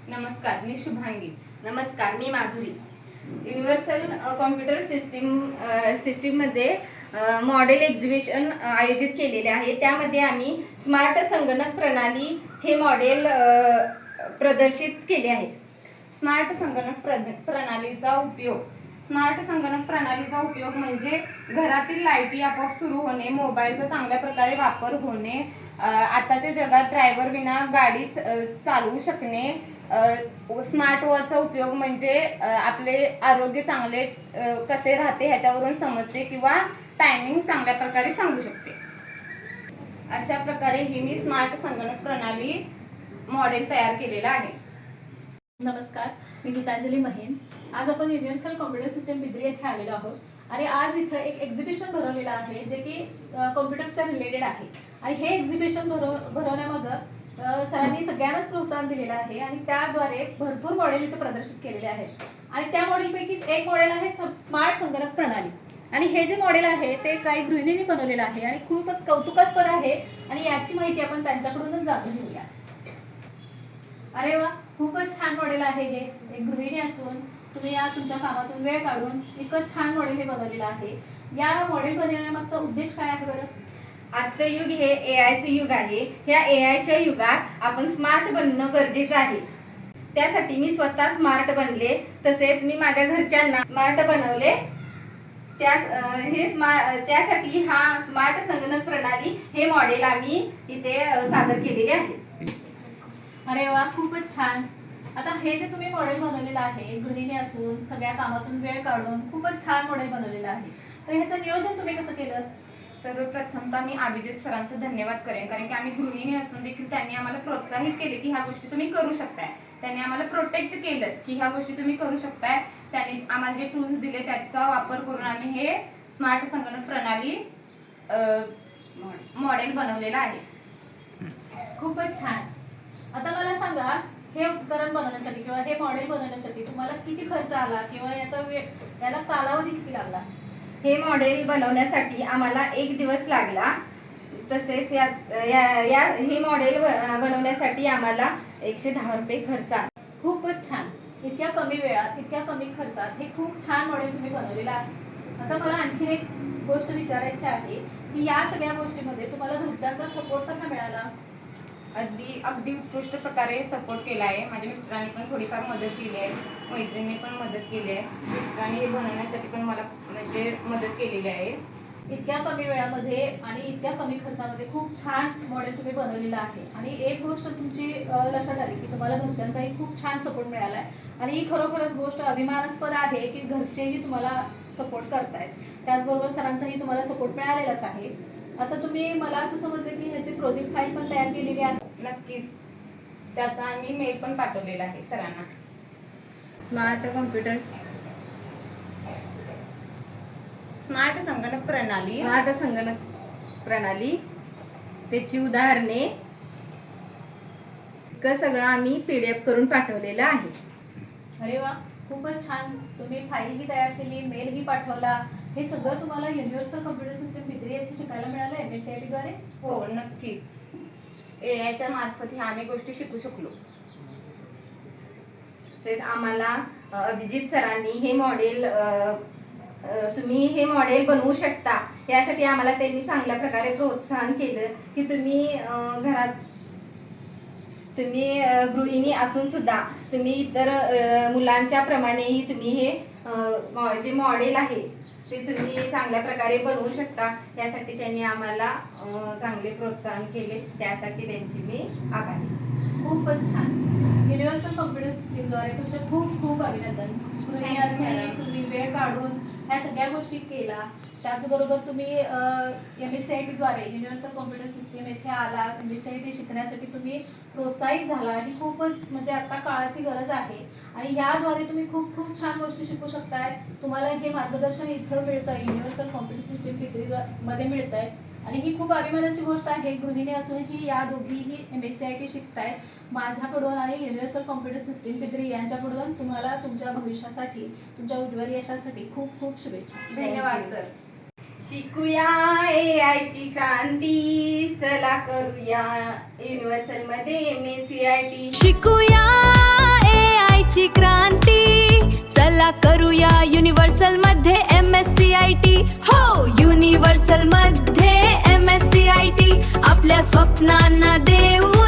नमस्कार, मी शुभांगी. नमस्कार, मी Madhuri. Universal computer सिस्टीममध्ये मॉडेल एक्झिबिशन आयोजित केलेले आहे. त्यामध्ये आम्ही स्मार्ट संगणक प्रणाली हे मॉडेल प्रदर्शित केले आहे. स्मार्ट संगणक प्रणालीचा उपयोग म्हणजे घरातील लाईटी आपोआप सुरू होणे, मोबाईलचा चांगल्या प्रकारे वापर होणे, आताच्या जगात ड्रायव्हर विना गाडी चालवू शकणे. स्मार्ट वॉचचा उपयोग म्हणजे आपले आरोग्य चांगले कसे राहते ह्याच्यावरून समजते किंवा टायमिंग चांगल्या प्रकारे सांगू शकते. अशा प्रकारे ही मी स्मार्ट संगणक प्रणाली मॉडेल तयार केलेला आहे. नमस्कार, मी गीतांजली महिन. आज आपण युनिव्हर्सल कॉम्प्युटर सिस्टीम बिद्री येथे आलेलो आहोत आणि आज इथं एक एक्झिबिशन भरवलेलं आहे जे की कॉम्प्युटरच्या रिलेटेड आहे. आणि हे एक्झिबिशन भरवण्यामध्ये सरांनी सगळ्यांनाच प्रोत्साहन दिलेलं आहे आणि त्याद्वारे भरपूर मॉडेल इथे प्रदर्शित केलेले आहेत. आणि त्या मॉडेलपैकीच एक मॉडेल आहे स्मार्ट संगणक प्रणाली. आणि हे जे मॉडेल आहे ते काही गृहिणींनी बनवलेलं आहे आणि खूपच कौतुकास्पद आहे आणि याची माहिती आपण त्यांच्याकडूनच जाणून घेऊया. अरे वा, खूपच छान मॉडेल आहे हे. एक गृहिणी असून तुम्ही या तुमच्या कामातून वेळ काढून इतकं छान मॉडेल हे बनवलेलं आहे. या मॉडेल बनवण्यामागचा उद्देश काय आहे बरं? आजचं युग हे AI युग आहे. ह्या AIच्या युगात आपण स्मार्ट बनणं गरजेचं आहे. त्यासाठी मी स्वतः स्मार्ट बनले, तसेच मी माझ्या घरच्यांना स्मार्ट बनवले. त्यासाठी हा स्मार्ट संगणक प्रणाली हे मॉडेल आम्ही इथे सादर केलेले आहे. अरे वा, खूपच छान. आता हे जे तुम्ही मॉडेल बनवलेलं आहे, गृहिणी असून सगळ्या कामातून वेळ काढून खूपच छान मॉडेल बनवलेलं आहे. तर ह्याचं नियोजन तुम्ही कसं केलं? सर्वप्रथमतः मी अभिजित सरांचं धन्यवाद करेन, कारण की आम्ही गृहिणी असून देखील त्यांनी आम्हाला प्रोत्साहित केले की ह्या गोष्टी तुम्ही करू शकताय. त्यांनी आम्हाला प्रोटेक्ट केलं की ह्या गोष्टी तुम्ही करू शकताय. त्यांनी आम्हाला जे टूल्स दिले त्याचा वापर करून आम्ही हे स्मार्ट संगणक प्रणाली मॉडेल बनवलेलं आहे. खूपच छान. आता मला सांगा, हे उपकरण बनवण्यासाठी किंवा हे मॉडेल बनवण्यासाठी तुम्हाला किती खर्च आला किंवा याला कालावधी किती लागला? हे मॉडेल बनवण्यासाठी आम्हाला 1 दिवस लागला. तसेच हे मॉडेल बनवण्यासाठी आम्हाला 110 रुपये खर्च आला. खूपच छान. इतक्या कमी वेळात, इतक्या कमी खर्चात हे खूप छान मॉडेल तुम्ही बनवलेलं आहे. आता मला आणखीन एक गोष्ट विचारायची आहे की या सगळ्या गोष्टीमध्ये तुम्हाला घरच्यांचा सपोर्ट कसा मिळाला? अगदी उत्कृष्ट प्रकारे सपोर्ट केला आहे. माझ्या मिस्टरांनी पण थोडीफार मदत केली आहे, मैत्रिणींनी पण मदत केली आहे. मिस्टरांनी हे बनवण्यासाठी पण मला म्हणजे मदत केलेली आहे. इतक्या कमी वेळामध्ये आणि इतक्या कमी खर्चामध्ये खूप छान मॉडेल तुम्ही बनवलेलं आहे. आणि एक गोष्ट तुमची लक्षात आली की तुम्हाला घरच्यांचाही खूप छान सपोर्ट मिळाला आहे. आणि ही खरोखरच गोष्ट अभिमानास्पद आहे की घरचेही तुम्हाला सपोर्ट करतायत. त्याचबरोबर सरांचाही तुम्हाला सपोर्ट मिळालेलाच आहे. आता तुम्ही मला असं समजलं की ह्याची प्रोजेक्ट फाईल पण तयार केलेली आहे. नक्कीच, त्याचा आम्ही मेल पण पाठवलेला आहे सरांना. स्मार्ट संगणक प्रणाली त्याची उदाहरणे सगळं आम्ही PDF करून पाठवलेलं आहे. अरे वा, खूपच छान. तुम्ही फाईलही तयार केली, मेलही पाठवला. हे सगळं तुम्हाला युनिव्हर्सल कॉम्प्युटर सिस्टीम बिद्री येथे शिकायला मिळालं MSCIT द्वारे? हो, नक्कीच. AIच्या मार्फत ह्या आम्ही गोष्टी शिकू शकलो. तसेच आम्हाला अभिजित सरांनी हे मॉडेल तुम्ही हे मॉडेल बनवू शकता यासाठी आम्हाला त्यांनी चांगल्या प्रकारे प्रोत्साहन केलं की तुम्ही गृहिणी असून सुद्धा तुम्ही इतर मुलांच्या प्रमाणेही तुम्ही हे जे मॉडेल आहे ते तुम्ही चांगल्या प्रकारे बनवू शकता. यासाठी त्यांनी आम्हाला चांगले प्रोत्साहन केले. त्यासाठी त्यांची मी आभारी. खूपच छान. युनिव्हर्सल कॉम्प्युटर सिस्टीमद्वारे तुमचे खूप खूप अभिनंदन. तुम्ही वेळ काढून ह्या सगळ्या गोष्टी केला. त्याचबरोबर तुम्ही MSCIT द्वारे युनिव्हर्सल कॉम्प्युटर सिस्टीम येथे आला. MSCIT शिकण्यासाठी तुम्ही प्रोत्साहित झाला आणि खूपच म्हणजे आता काळाची गरज आहे. आणि याद्वारे तुम्ही खूप खूप छान गोष्टी शिकू शकताय. तुम्हाला हे मार्गदर्शन इथं मिळतं, युनिव्हर्सल कॉम्प्युटर सिस्टीम बिद्रीमध्ये मिळतं आहे. आणि ही खूप अभिमानाची गोष्ट आहे. गृहिणी असूनही या दोघीही MSCIT शिकतायत. माझ्याकडून आणि युनिव्हर्सल कॉम्प्युटर सिस्टीम बिद्री यांच्याकडून तुम्हाला तुमच्या भविष्यासाठी, तुमच्या उज्ज्वल यशासाठी खूप खूप शुभेच्छा. धन्यवाद सर. शिकूया AIची क्रांती, चला करूया युनिव्हर्सल मध्ये MSCIT. शिकूया क्रांती, चला करूया युनिव्हर्सल मध्ये MSCIT. हो, युनिव्हर्सल मध्ये MSCIT, आपल्या स्वप्नांना देऊ